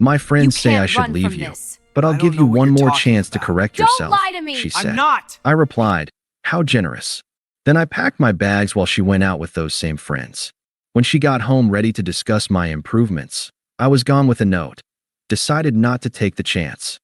My You friends say I can't should run leave from you, this. but I'll I give don't you know what one you're more talking chance to about. correct Don't yourself, lie to me. she I'm said. not. I replied, how generous. Then I packed my bags while she went out with those same friends. When she got home ready to discuss my improvements, I was gone with a note. Decided not to take the chance.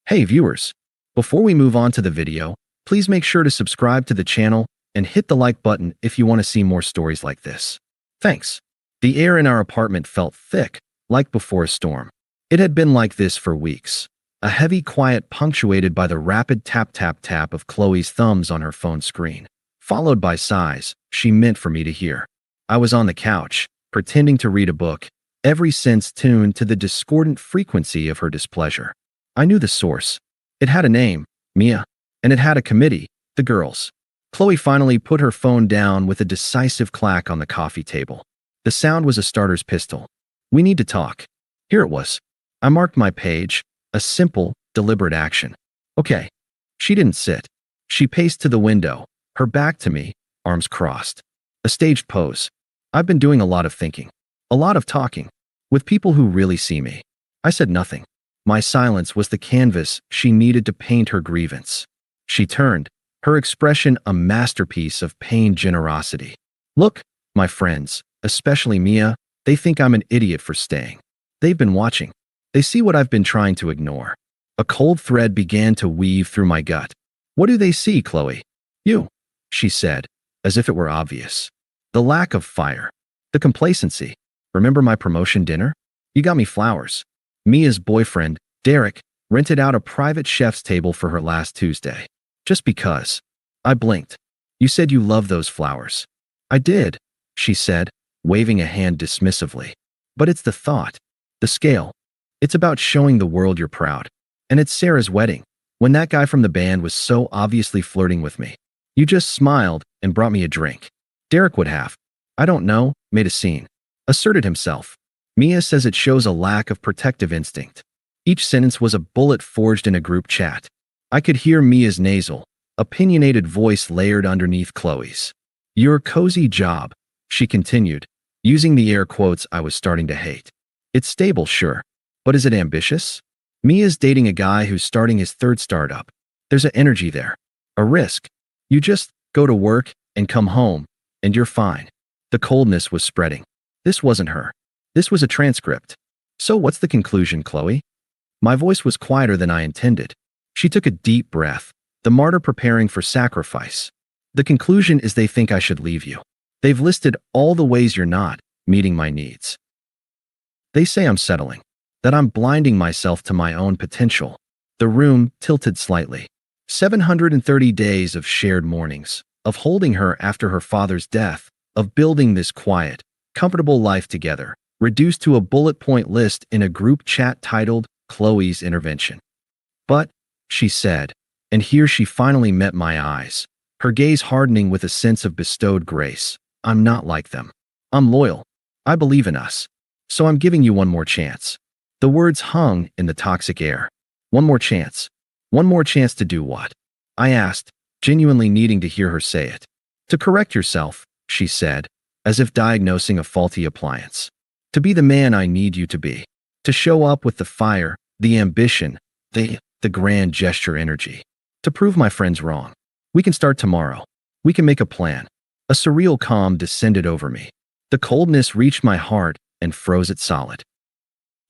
Hey viewers, before we move on to the video, please make sure to subscribe to the channel and hit the like button if you want to see more stories like this. Thanks. The air in our apartment felt thick, like before a storm. It had been like this for weeks. A heavy quiet punctuated by the rapid tap-tap-tap of Chloe's thumbs on her phone screen, followed by sighs she meant for me to hear. I was on the couch, pretending to read a book, every sense tuned to the discordant frequency of her displeasure. I knew the source. It had a name, Mia, and it had a committee, the girls. Chloe finally put her phone down with a decisive clack on the coffee table. The sound was a starter's pistol. We need to talk. Here it was. I marked my page, a simple, deliberate action. Okay. She didn't sit. She paced to the window, her back to me, arms crossed. A staged pose. I've been doing a lot of thinking. A lot of talking. With people who really see me. I said nothing. My silence was the canvas she needed to paint her grievance. She turned, her expression a masterpiece of pained generosity. Look, my friends, especially Mia, they think I'm an idiot for staying. They've been watching. They see what I've been trying to ignore. A cold thread began to weave through my gut. What do they see, Chloe? You, she said, as if it were obvious. The lack of fire. The complacency. Remember my promotion dinner? You got me flowers. Mia's boyfriend, Derek, rented out a private chef's table for her last Tuesday. Just because. I blinked. You said you love those flowers. I did, she said, waving a hand dismissively. But it's the thought. The scale. It's about showing the world you're proud. And it's Sarah's wedding. When that guy from the band was so obviously flirting with me. You just smiled and brought me a drink. Derek would have. I don't know, made a scene. Asserted himself. Mia says it shows a lack of protective instinct. Each sentence was a bullet forged in a group chat. I could hear Mia's nasal, opinionated voice layered underneath Chloe's. Your cozy job, she continued, using the air quotes I was starting to hate. It's stable, sure. But is it ambitious? Mia's dating a guy who's starting his third startup. There's an energy there. A risk. You just go to work and come home, and you're fine. The coldness was spreading. This wasn't her. This was a transcript. So what's the conclusion, Chloe? My voice was quieter than I intended. She took a deep breath, the martyr preparing for sacrifice. The conclusion is they think I should leave you. They've listed all the ways you're not meeting my needs. They say I'm settling, that I'm blinding myself to my own potential. The room tilted slightly. 730 days of shared mornings, of holding her after her father's death, of building this quiet, comfortable life together, reduced to a bullet point list in a group chat titled Chloe's Intervention. But, she said, and here she finally met my eyes, her gaze hardening with a sense of bestowed grace. I'm not like them. I'm loyal. I believe in us. So I'm giving you one more chance. The words hung in the toxic air. One more chance. One more chance to do what? I asked, genuinely needing to hear her say it. To correct yourself, she said, as if diagnosing a faulty appliance. To be the man I need you to be. To show up with the fire, the ambition, the grand gesture energy. To prove my friends wrong. We can start tomorrow. We can make a plan. A surreal calm descended over me. The coldness reached my heart and froze it solid.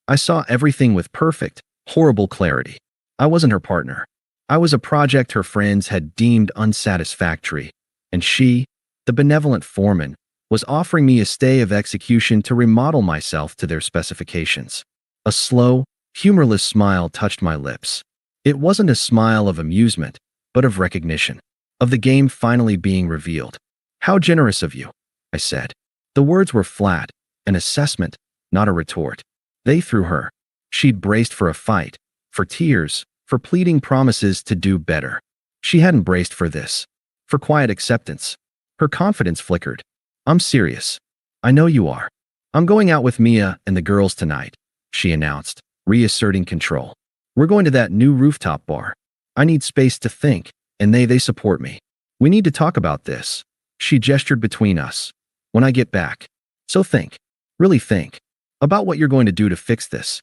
I saw everything with perfect, horrible clarity. I wasn't her partner. I was a project her friends had deemed unsatisfactory, and she, the benevolent foreman, was offering me a stay of execution to remodel myself to their specifications. A slow, humorless smile touched my lips. It wasn't a smile of amusement, but of recognition, of the game finally being revealed. How generous of you, I said. The words were flat, an assessment, not a retort. They threw her. She'd braced for a fight, for tears, for pleading promises to do better. She hadn't braced for this, for quiet acceptance. Her confidence flickered. I'm serious. I know you are. I'm going out with Mia and the girls tonight, she announced, reasserting control. We're going to that new rooftop bar. I need space to think, and they support me. We need to talk about this. She gestured between us. When I get back. So think. Really think. About what you're going to do to fix this.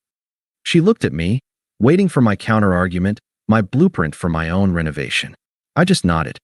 She looked at me, waiting for my counter-argument, my blueprint for my own renovation. I just nodded.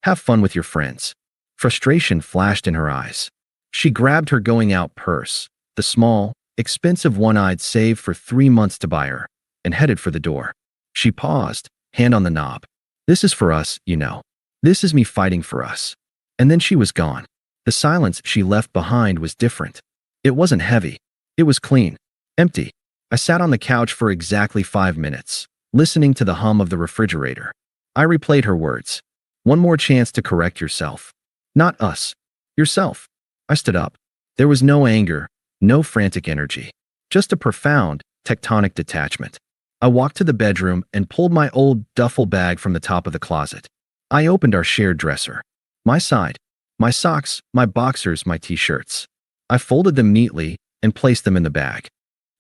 Have fun with your friends. Frustration flashed in her eyes. She grabbed her going-out purse, the small, expensive one I'd saved for 3 months to buy her, and headed for the door. She paused, hand on the knob. This is for us, you know. This is me fighting for us. And then she was gone. The silence she left behind was different. It wasn't heavy. It was clean. Empty. I sat on the couch for exactly 5 minutes, listening to the hum of the refrigerator. I replayed her words. One more chance to correct yourself. Not us. Yourself. I stood up. There was no anger, no frantic energy. Just a profound, tectonic detachment. I walked to the bedroom and pulled my old duffel bag from the top of the closet. I opened our shared dresser. My side. My socks, my boxers, my t-shirts. I folded them neatly and placed them in the bag.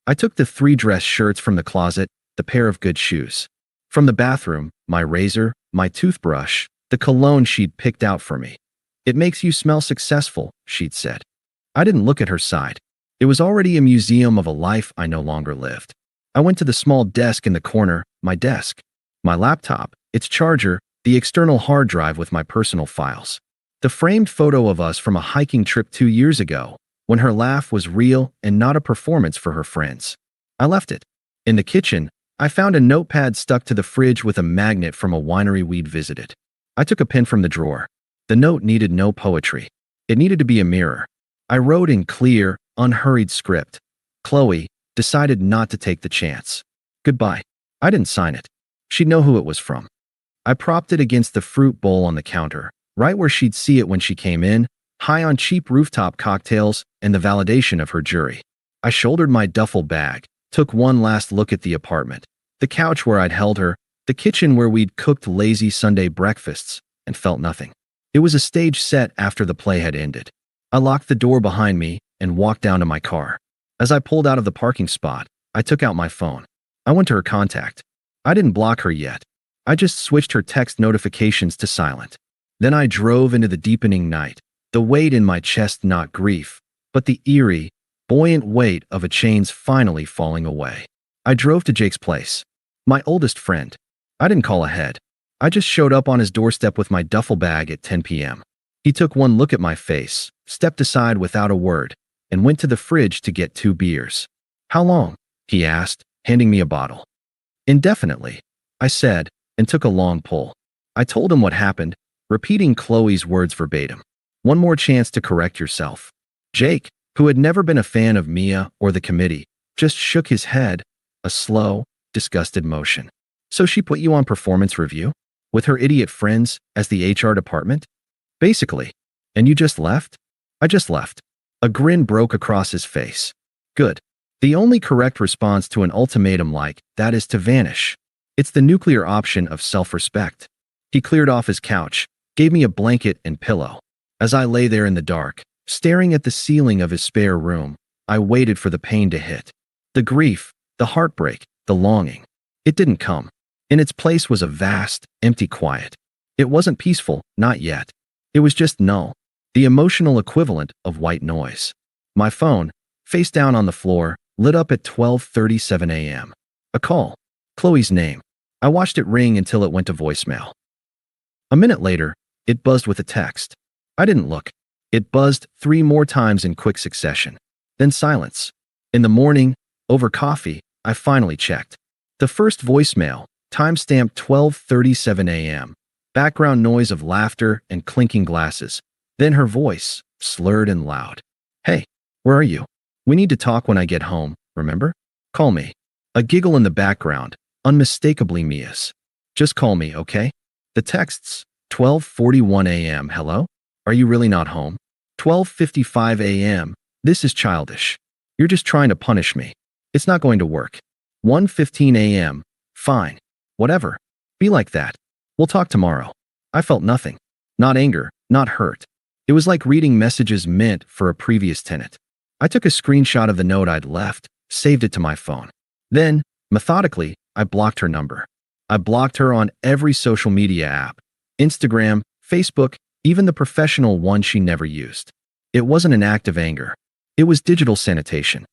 I took the 3 dress shirts from the closet, the pair of good shoes. From the bathroom, my razor, my toothbrush, the cologne she'd picked out for me. It makes you smell successful, she'd said. I didn't look at her side. It was already a museum of a life I no longer lived. I went to the small desk in the corner, my desk. My laptop, its charger, the external hard drive with my personal files. The framed photo of us from a hiking trip 2 years ago, when her laugh was real and not a performance for her friends. I left it. In the kitchen, I found a notepad stuck to the fridge with a magnet from a winery we'd visited. I took a pen from the drawer. The note needed no poetry. It needed to be a mirror. I wrote in clear, unhurried script. Chloe decided not to take the chance. Goodbye. I didn't sign it. She'd know who it was from. I propped it against the fruit bowl on the counter, right where she'd see it when she came in, high on cheap rooftop cocktails and the validation of her jury. I shouldered my duffel bag, took one last look at the apartment, the couch where I'd held her, the kitchen where we'd cooked lazy Sunday breakfasts, and felt nothing. It was a stage set after the play had ended. I locked the door behind me and walked down to my car. As I pulled out of the parking spot, I took out my phone. I went to her contact. I didn't block her yet. I just switched her text notifications to silent. Then I drove into the deepening night, the weight in my chest not grief, but the eerie, buoyant weight of a chains finally falling away. I drove to Jake's place. My oldest friend. I didn't call ahead. I just showed up on his doorstep with my duffel bag at 10 p.m. He took one look at my face, stepped aside without a word, and went to the fridge to get 2 beers. How long? He asked, handing me a bottle. Indefinitely, I said, and took a long pull. I told him what happened, repeating Chloe's words verbatim. One more chance to correct yourself. Jake, who had never been a fan of Mia or the committee, just shook his head, a slow, disgusted motion. So she put you on performance review? With her idiot friends as the HR department? Basically. And you just left? I just left. A grin broke across his face. Good. The only correct response to an ultimatum like that is to vanish. It's the nuclear option of self-respect. He cleared off his couch, gave me a blanket and pillow. As I lay there in the dark, staring at the ceiling of his spare room, I waited for the pain to hit. The grief, the heartbreak, the longing. It didn't come. In its place was a vast, empty quiet. It wasn't peaceful, not yet. It was just null, the emotional equivalent of white noise. My phone, face down on the floor, lit up at 12:37 a.m. A call. Chloe's name. I watched it ring until it went to voicemail. A minute later, it buzzed with a text. I didn't look. It buzzed 3 more times in quick succession. Then silence. In the morning, over coffee, I finally checked. The first voicemail, timestamped 12:37 a.m. Background noise of laughter and clinking glasses. Then her voice, slurred and loud. Hey, where are you? We need to talk when I get home, remember? Call me. A giggle in the background, unmistakably Mia's. Just call me, okay? The texts, 12:41 a.m. Hello? Are you really not home? 12:55 a.m. This is childish. You're just trying to punish me. It's not going to work. 1:15 a.m. Fine. Whatever. Be like that. We'll talk tomorrow. I felt nothing. Not anger, not hurt. It was like reading messages meant for a previous tenant. I took a screenshot of the note I'd left, saved it to my phone. Then, methodically, I blocked her number. I blocked her on every social media app, Instagram, Facebook, even the professional one she never used. It wasn't an act of anger. It was digital sanitation.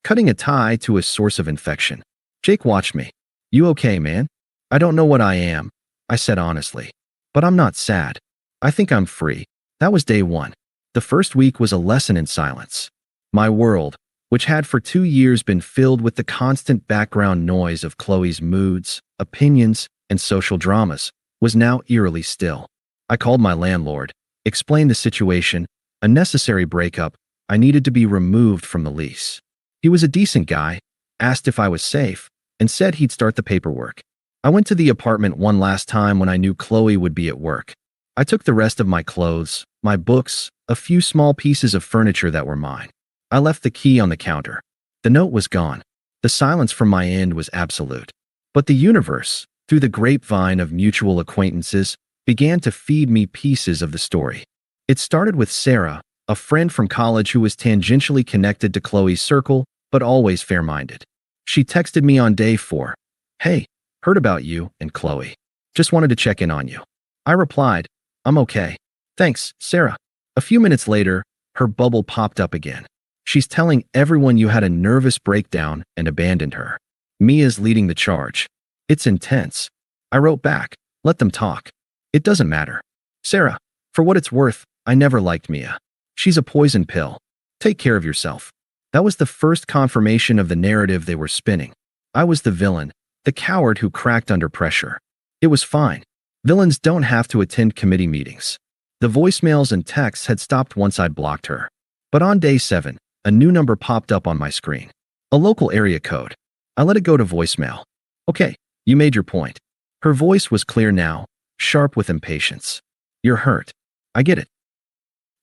Cutting a tie to a source of infection. Jake watched me. You okay, man? I don't know what I am, I said honestly. But I'm not sad. I think I'm free. That was day one. The first week was a lesson in silence. My world, which had for 2 years been filled with the constant background noise of Chloe's moods, opinions, and social dramas, was now eerily still. I called my landlord, explained the situation, a necessary breakup. I needed to be removed from the lease. He was a decent guy, asked if I was safe, and said he'd start the paperwork. I went to the apartment one last time when I knew Chloe would be at work. I took the rest of my clothes, my books, a few small pieces of furniture that were mine. I left the key on the counter. The note was gone. The silence from my end was absolute. But the universe, through the grapevine of mutual acquaintances, began to feed me pieces of the story. It started with Sarah, a friend from college who was tangentially connected to Chloe's circle, but always fair-minded. She texted me on day 4. Hey, heard about you and Chloe. Just wanted to check in on you. I replied, I'm okay. Thanks, Sarah. A few minutes later, her bubble popped up again. She's telling everyone you had a nervous breakdown and abandoned her. Mia's leading the charge. It's intense. I wrote back, let them talk. It doesn't matter. Sarah, for what it's worth, I never liked Mia. She's a poison pill. Take care of yourself. That was the first confirmation of the narrative they were spinning. I was the villain, the coward who cracked under pressure. It was fine. Villains don't have to attend committee meetings. The voicemails and texts had stopped once I'd blocked her. But on day 7, a new number popped up on my screen. A local area code. I let it go to voicemail. Okay, you made your point. Her voice was clear now, sharp with impatience. You're hurt. I get it.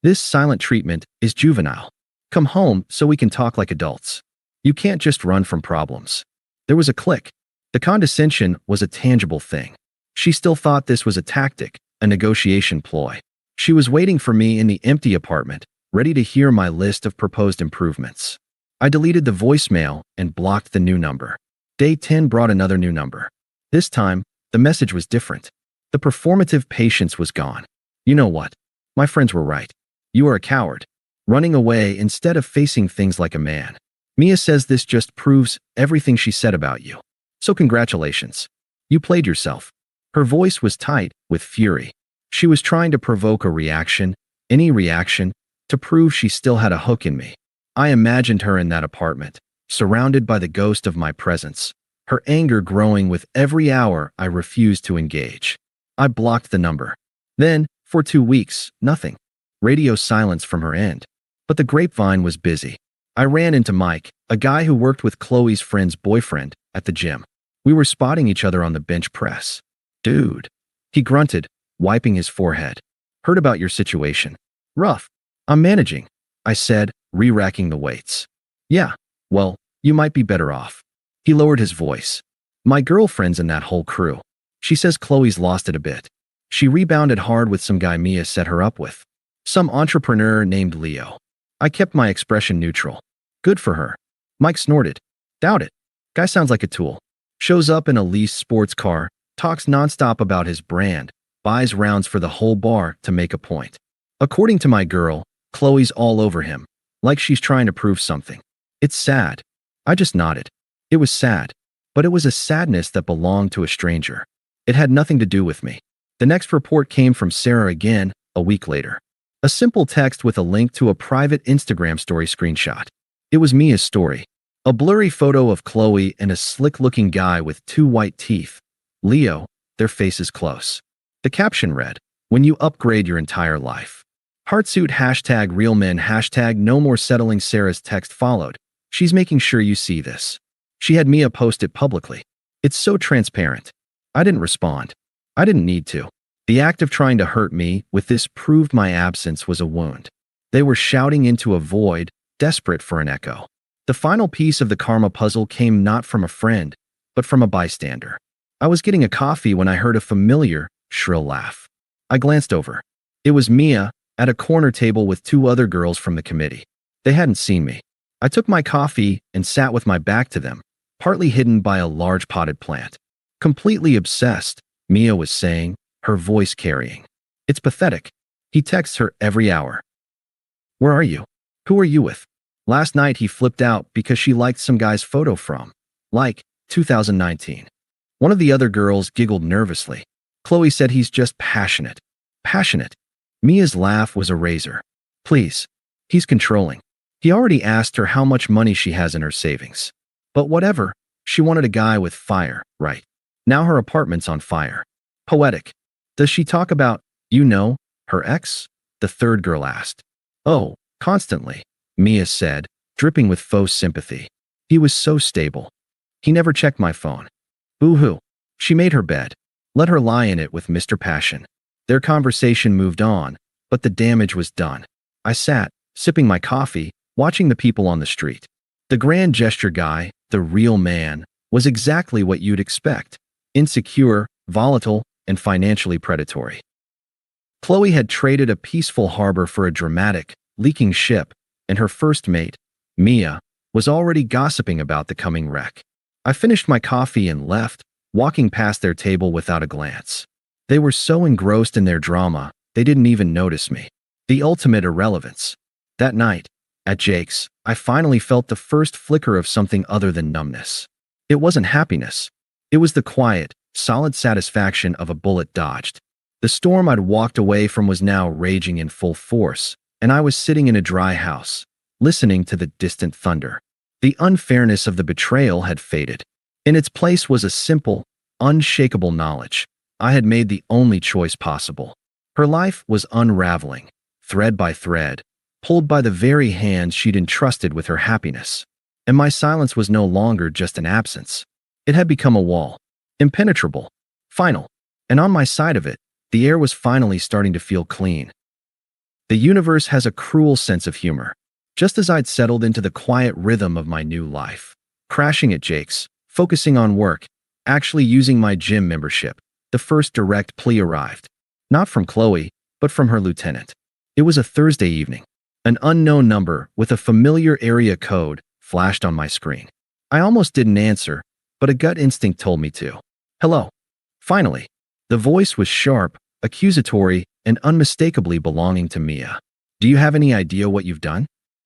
This silent treatment is juvenile. Come home so we can talk like adults. You can't just run from problems. There was a click. The condescension was a tangible thing. She still thought this was a tactic, a negotiation ploy. She was waiting for me in the empty apartment, ready to hear my list of proposed improvements. I deleted the voicemail and blocked the new number. Day 10 brought another new number. This time, the message was different. The performative patience was gone. You know what? My friends were right. You are a coward, running away instead of facing things like a man. Mia says this just proves everything she said about you. So congratulations. You played yourself. Her voice was tight with fury. She was trying to provoke a reaction, any reaction, to prove she still had a hook in me. I imagined her in that apartment, surrounded by the ghost of my presence, her anger growing with every hour I refused to engage. I blocked the number. Then, for 2 weeks, nothing. Radio silence from her end. But the grapevine was busy. I ran into Mike, a guy who worked with Chloe's friend's boyfriend, at the gym. We were spotting each other on the bench press. Dude. He grunted, wiping his forehead. Heard about your situation. Rough. I'm managing, I said, re-racking the weights. Yeah, well, you might be better off. He lowered his voice. My girlfriend's in that whole crew. She says Chloe's lost it a bit. She rebounded hard with some guy Mia set her up with. Some entrepreneur named Leo. I kept my expression neutral. Good for her. Mike snorted. Doubt it. Guy sounds like a tool. Shows up in a leased sports car, talks nonstop about his brand, buys rounds for the whole bar to make a point. According to my girl, Chloe's all over him, like she's trying to prove something. It's sad. I just nodded. It was sad. But it was a sadness that belonged to a stranger. It had nothing to do with me. The next report came from Sarah again, a week later. A simple text with a link to a private Instagram story screenshot. It was Mia's story. A blurry photo of Chloe and a slick-looking guy with 2 white teeth. Leo, their faces close. The caption read, when you upgrade your entire life. Heartsuit hashtag real men hashtag no more settling. Sarah's text followed. She's making sure you see this. She had Mia post it publicly. It's so transparent. I didn't respond. I didn't need to. The act of trying to hurt me with this proved my absence was a wound. They were shouting into a void, desperate for an echo. The final piece of the karma puzzle came not from a friend, but from a bystander. I was getting a coffee when I heard a familiar, shrill laugh. I glanced over. It was Mia, at a corner table with 2 other girls from the committee. They hadn't seen me. I took my coffee and sat with my back to them, partly hidden by a large potted plant. Completely obsessed, Mia was saying, her voice carrying. It's pathetic. He texts her every hour. Where are you? Who are you with? Last night he flipped out because she liked some guy's photo from, like, 2019. One of the other girls giggled nervously. Chloe said he's just passionate. Passionate. Mia's laugh was a razor. Please. He's controlling. He already asked her how much money she has in her savings. But whatever, she wanted a guy with fire, right? Now her apartment's on fire. Poetic. Does she talk about, her ex? The third girl asked. Oh, constantly, Mia said, dripping with faux sympathy. He was so stable. He never checked my phone. Boo-hoo. She made her bed. Let her lie in it with Mr. Passion. Their conversation moved on, but the damage was done. I sat, sipping my coffee, watching the people on the street. The grand gesture guy, the real man, was exactly what you'd expect. Insecure, volatile, and financially predatory. Chloe had traded a peaceful harbor for a dramatic, leaking ship, and her first mate, Mia, was already gossiping about the coming wreck. I finished my coffee and left, walking past their table without a glance. They were so engrossed in their drama, they didn't even notice me. The ultimate irrelevance. That night, at Jake's, I finally felt the first flicker of something other than numbness. It wasn't happiness. It was the quiet, solid satisfaction of a bullet dodged. The storm I'd walked away from was now raging in full force, and I was sitting in a dry house, listening to the distant thunder. The unfairness of the betrayal had faded. In its place was a simple, unshakable knowledge. I had made the only choice possible. Her life was unraveling, thread by thread, pulled by the very hands she'd entrusted with her happiness. And my silence was no longer just an absence. It had become a wall, impenetrable, final, and on my side of it, the air was finally starting to feel clean. The universe has a cruel sense of humor. Just as I'd settled into the quiet rhythm of my new life, crashing at Jake's, focusing on work, actually using my gym membership, the first direct plea arrived. Not from Chloe, but from her lieutenant. It was a Thursday evening. An unknown number with a familiar area code flashed on my screen. I almost didn't answer, but a gut instinct told me to. Hello. Finally. The voice was sharp, accusatory, and unmistakably belonging to Mia. Do you have any idea what you've done?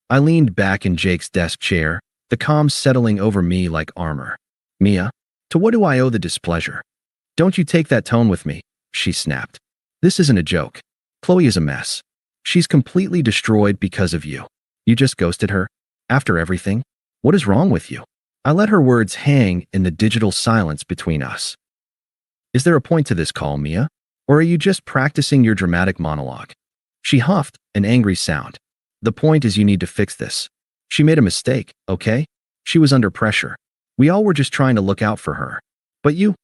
I leaned back in Jake's desk chair, the calm settling over me like armor. Mia, to what do I owe the displeasure? Don't you take that tone with me, she snapped. This isn't a joke. Chloe is a mess. She's completely destroyed because of you. You just ghosted her? After everything? What is wrong with you? I let her words hang in the digital silence between us. Is there a point to this call, Mia? Or are you just practicing your dramatic monologue? She huffed, an angry sound. The point is you need to fix this. She made a mistake, okay? She was under pressure. We all were just trying to look out for her. But you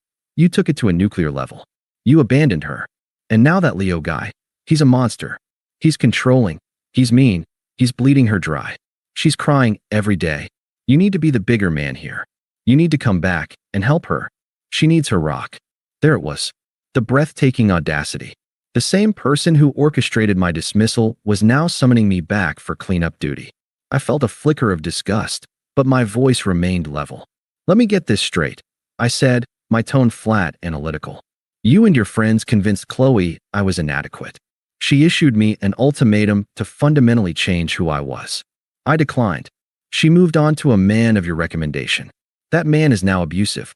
took it to a nuclear level. You abandoned her. And now that Leo guy, he's a monster. He's controlling. He's mean. He's bleeding her dry. She's crying every day. You need to be the bigger man here. You need to come back and help her. She needs her rock. There it was. The breathtaking audacity. The same person who orchestrated my dismissal was now summoning me back for cleanup duty. I felt a flicker of disgust, but my voice remained level. Let me get this straight, I said, my tone flat, analytical. You and your friends convinced Chloe I was inadequate. She issued me an ultimatum to fundamentally change who I was. I declined. She moved on to a man of your recommendation. That man is now abusive.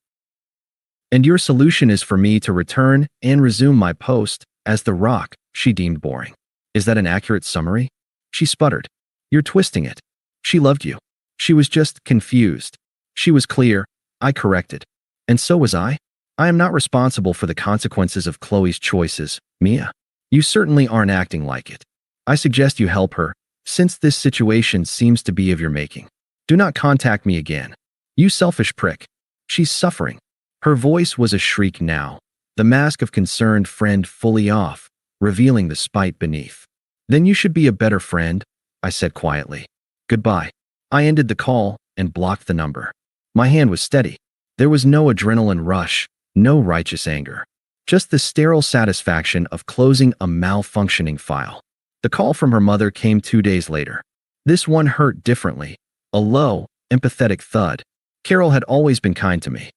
And your solution is for me to return and resume my post as the rock she deemed boring. Is that an accurate summary? She sputtered. You're twisting it. She loved you. She was just confused. She was clear. I corrected. And so was I. I am not responsible for the consequences of Chloe's choices, Mia. You certainly aren't acting like it. I suggest you help her, since this situation seems to be of your making. Do not contact me again. You selfish prick. She's suffering. Her voice was a shriek now, the mask of concerned friend fully off, revealing the spite beneath. Then you should be a better friend, I said quietly. Goodbye. I ended the call and blocked the number. My hand was steady. There was no adrenaline rush, no righteous anger. Just the sterile satisfaction of closing a malfunctioning file. The call from her mother came 2 days later. This one hurt differently. A low, empathetic thud. Carol had always been kind to me.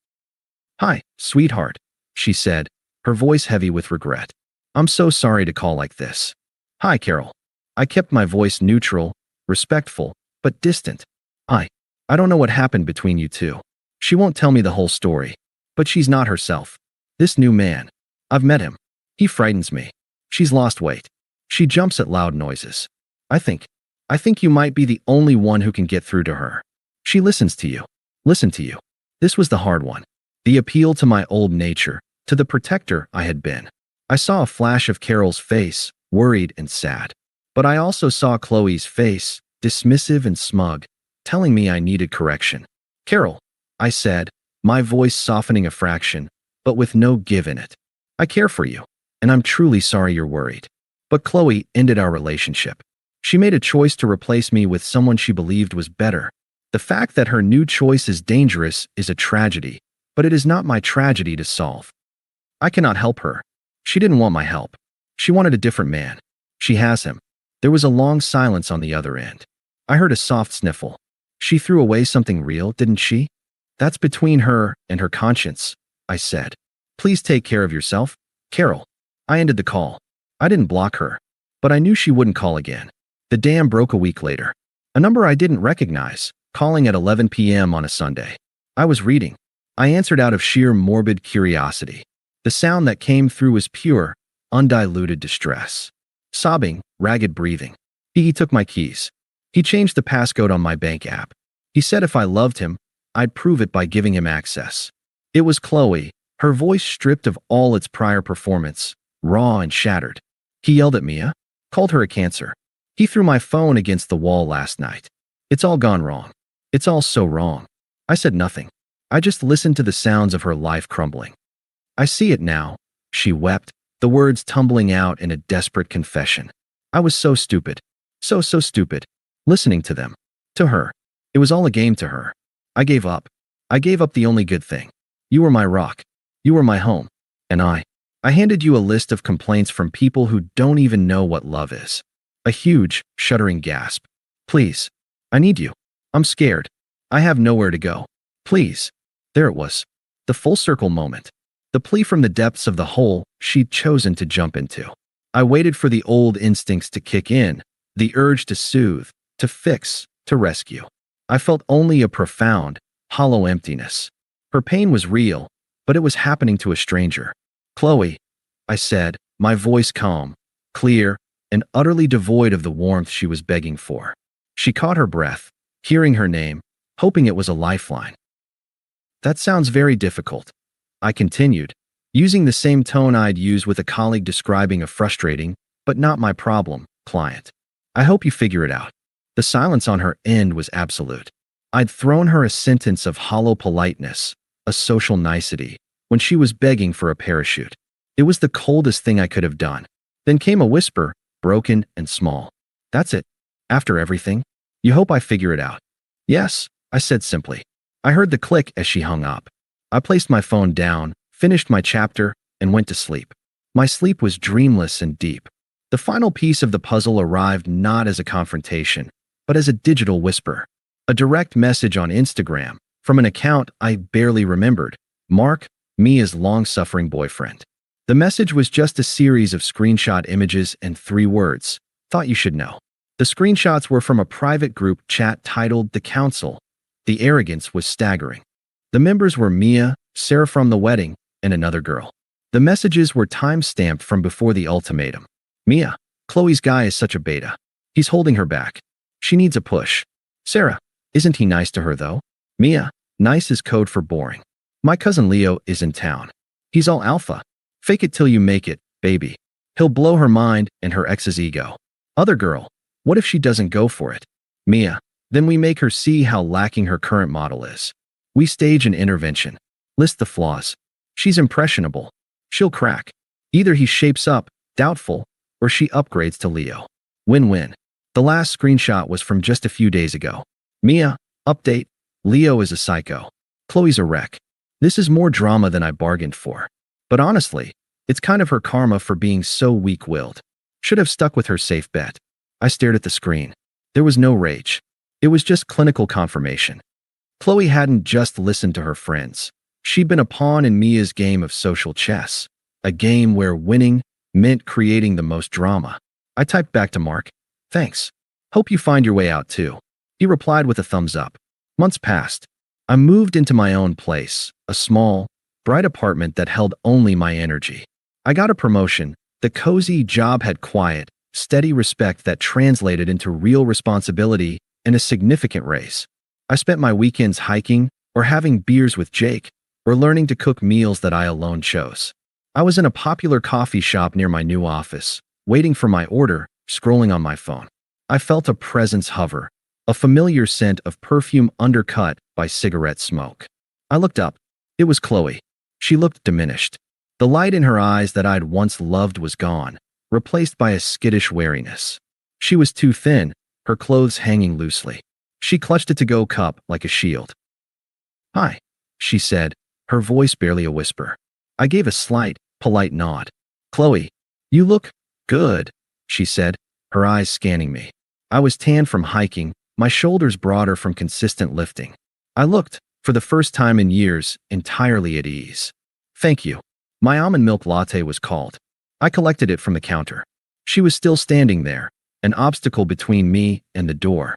Hi, sweetheart, she said, her voice heavy with regret. I'm so sorry to call like this. Hi, Carol. I kept my voice neutral, respectful, but distant. I don't know what happened between you two. She won't tell me the whole story, but she's not herself. This new man. I've met him. He frightens me. She's lost weight. She jumps at loud noises. I think you might be the only one who can get through to her. She listens to you. Listen to you. This was the hard one. The appeal to my old nature, to the protector I had been. I saw a flash of Carol's face, worried and sad. But I also saw Chloe's face, dismissive and smug, telling me I needed correction. Carol, I said, my voice softening a fraction, but with no give in it. I care for you, and I'm truly sorry you're worried. But Chloe ended our relationship. She made a choice to replace me with someone she believed was better. The fact that her new choice is dangerous is a tragedy, but it is not my tragedy to solve. I cannot help her. She didn't want my help. She wanted a different man. She has him. There was a long silence on the other end. I heard a soft sniffle. She threw away something real, didn't she? That's between her and her conscience, I said. Please take care of yourself, Carol. I ended the call. I didn't block her, but I knew she wouldn't call again. The dam broke a week later. A number I didn't recognize, calling at 11 p.m. on a Sunday. I was reading. I answered out of sheer morbid curiosity. The sound that came through was pure, undiluted distress. Sobbing, ragged breathing. He took my keys. He changed the passcode on my bank app. He said if I loved him, I'd prove it by giving him access. It was Chloe, her voice stripped of all its prior performance, raw and shattered. He yelled at Mia, called her a cancer. He threw my phone against the wall last night. It's all gone wrong. It's all so wrong. I said nothing. I just listened to the sounds of her life crumbling. I see it now, she wept, the words tumbling out in a desperate confession. I was so stupid. So stupid. Listening to them. To her. It was all a game to her. I gave up. I gave up the only good thing. You were my rock. You were my home. And I handed you a list of complaints from people who don't even know what love is. A huge, shuddering gasp. Please. I need you. I'm scared. I have nowhere to go. Please. There it was. The full circle moment. The plea from the depths of the hole she'd chosen to jump into. I waited for the old instincts to kick in, the urge to soothe, to fix, to rescue. I felt only a profound, hollow emptiness. Her pain was real, but it was happening to a stranger. Chloe, I said, my voice calm, clear, and utterly devoid of the warmth she was begging for. She caught her breath, hearing her name, hoping it was a lifeline. That sounds very difficult, I continued, using the same tone I'd use with a colleague describing a frustrating, but not my problem, client. I hope you figure it out. The silence on her end was absolute. I'd thrown her a sentence of hollow politeness, a social nicety, when she was begging for a parachute. It was the coldest thing I could have done. Then came a whisper, broken and small. That's it. After everything? You hope I figure it out? Yes, I said simply. I heard the click as she hung up. I placed my phone down, finished my chapter, and went to sleep. My sleep was dreamless and deep. The final piece of the puzzle arrived not as a confrontation, but as a digital whisper. A direct message on Instagram, from an account I barely remembered. Mark, Mia's long-suffering boyfriend. The message was just a series of screenshot images and 3 words. Thought you should know. The screenshots were from a private group chat titled The Council. The arrogance was staggering. The members were Mia, Sarah from the wedding, and another girl. The messages were time-stamped from before the ultimatum. Mia, Chloe's guy is such a beta. He's holding her back. She needs a push. Sarah, isn't he nice to her though? Mia, nice is code for boring. My cousin Leo is in town. He's all alpha. Fake it till you make it, baby. He'll blow her mind and her ex's ego. Other girl, what if she doesn't go for it? Mia, then we make her see how lacking her current model is. We stage an intervention. List the flaws. She's impressionable. She'll crack. Either he shapes up, doubtful, or she upgrades to Leo. Win-win. The last screenshot was from just a few days ago. Mia, update. Leo is a psycho. Chloe's a wreck. This is more drama than I bargained for. But honestly, it's kind of her karma for being so weak-willed. Should have stuck with her safe bet. I stared at the screen. There was no rage. It was just clinical confirmation. Chloe hadn't just listened to her friends. She'd been a pawn in Mia's game of social chess, a game where winning meant creating the most drama. I typed back to Mark, thanks. Hope you find your way out too. He replied with a thumbs up. Months passed. I moved into my own place, a small, bright apartment that held only my energy. I got a promotion. The cozy job had quiet, steady respect that translated into real responsibility and a significant raise. I spent my weekends hiking or having beers with Jake or learning to cook meals that I alone chose. I was in a popular coffee shop near my new office, waiting for my order, scrolling on my phone. I felt a presence hover, a familiar scent of perfume undercut by cigarette smoke. I looked up. It was Chloe. She looked diminished. The light in her eyes that I'd once loved was gone, replaced by a skittish wariness. She was too thin, her clothes hanging loosely. She clutched a to-go cup like a shield. "Hi," she said, her voice barely a whisper. I gave a slight, polite nod. "Chloe, you look good," she said, her eyes scanning me. I was tanned from hiking, my shoulders broader from consistent lifting. I looked, for the first time in years, entirely at ease. "Thank you." My almond milk latte was called. I collected it from the counter. She was still standing there, an obstacle between me and the door.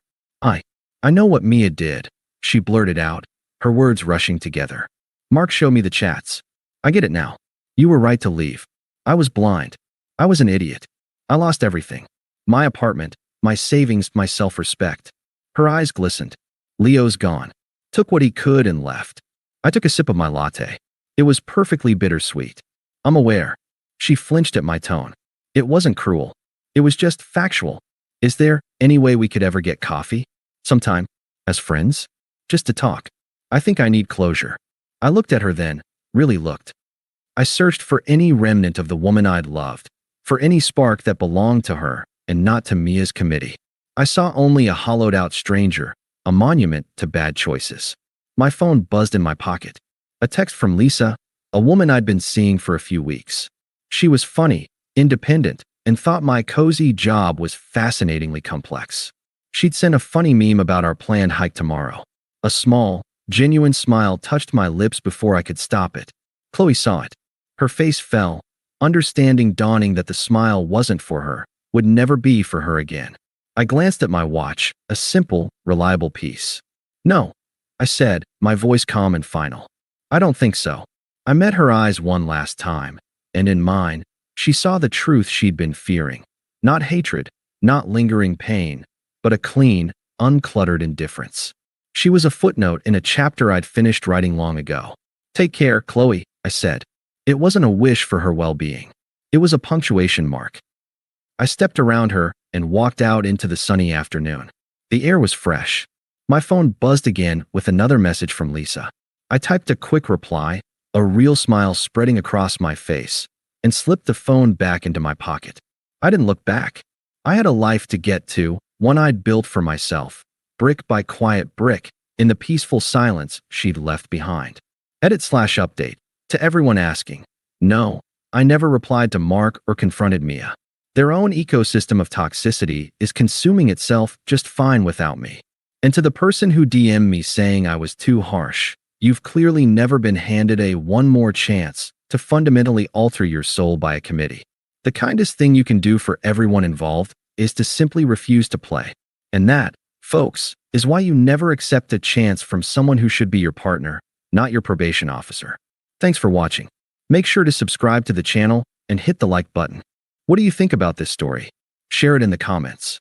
I know what Mia did," she blurted out, her words rushing together. "Mark showed me the chats. I get it now. You were right to leave. I was blind. I was an idiot. I lost everything. My apartment, my savings, my self-respect." Her eyes glistened. "Leo's gone. Took what he could and left." I took a sip of my latte. It was perfectly bittersweet. "I'm aware." She flinched at my tone. It wasn't cruel. It was just factual. "Is there any way we could ever get coffee? Sometime? As friends? Just to talk? I think I need closure." I looked at her then, really looked. I searched for any remnant of the woman I'd loved, for any spark that belonged to her and not to Mia's committee. I saw only a hollowed-out stranger, a monument to bad choices. My phone buzzed in my pocket. A text from Lisa, a woman I'd been seeing for a few weeks. She was funny, independent, and thought my cozy job was fascinatingly complex. She'd sent a funny meme about our planned hike tomorrow. A small, genuine smile touched my lips before I could stop it. Chloe saw it. Her face fell, understanding dawning that the smile wasn't for her, would never be for her again. I glanced at my watch, a simple, reliable piece. "No," I said, my voice calm and final. "I don't think so." I met her eyes one last time, and in mine, she saw the truth she'd been fearing. Not hatred, not lingering pain, but a clean, uncluttered indifference. She was a footnote in a chapter I'd finished writing long ago. "Take care, Chloe," I said. It wasn't a wish for her well-being. It was a punctuation mark. I stepped around her and walked out into the sunny afternoon. The air was fresh. My phone buzzed again with another message from Lisa. I typed a quick reply, a real smile spreading across my face, and slipped the phone back into my pocket. I didn't look back. I had a life to get to, one I'd built for myself, brick by quiet brick, in the peaceful silence she'd left behind. Edit/update. To everyone asking, no, I never replied to Mark or confronted Mia. Their own ecosystem of toxicity is consuming itself just fine without me. And to the person who DM'd me saying I was too harsh, you've clearly never been handed a one more chance to fundamentally alter your soul by a committee. The kindest thing you can do for everyone involved is to simply refuse to play. And that, folks, is why you never accept a chance from someone who should be your partner, not your probation officer. Thanks for watching. Make sure to subscribe to the channel and hit the like button. What do you think about this story? Share it in the comments.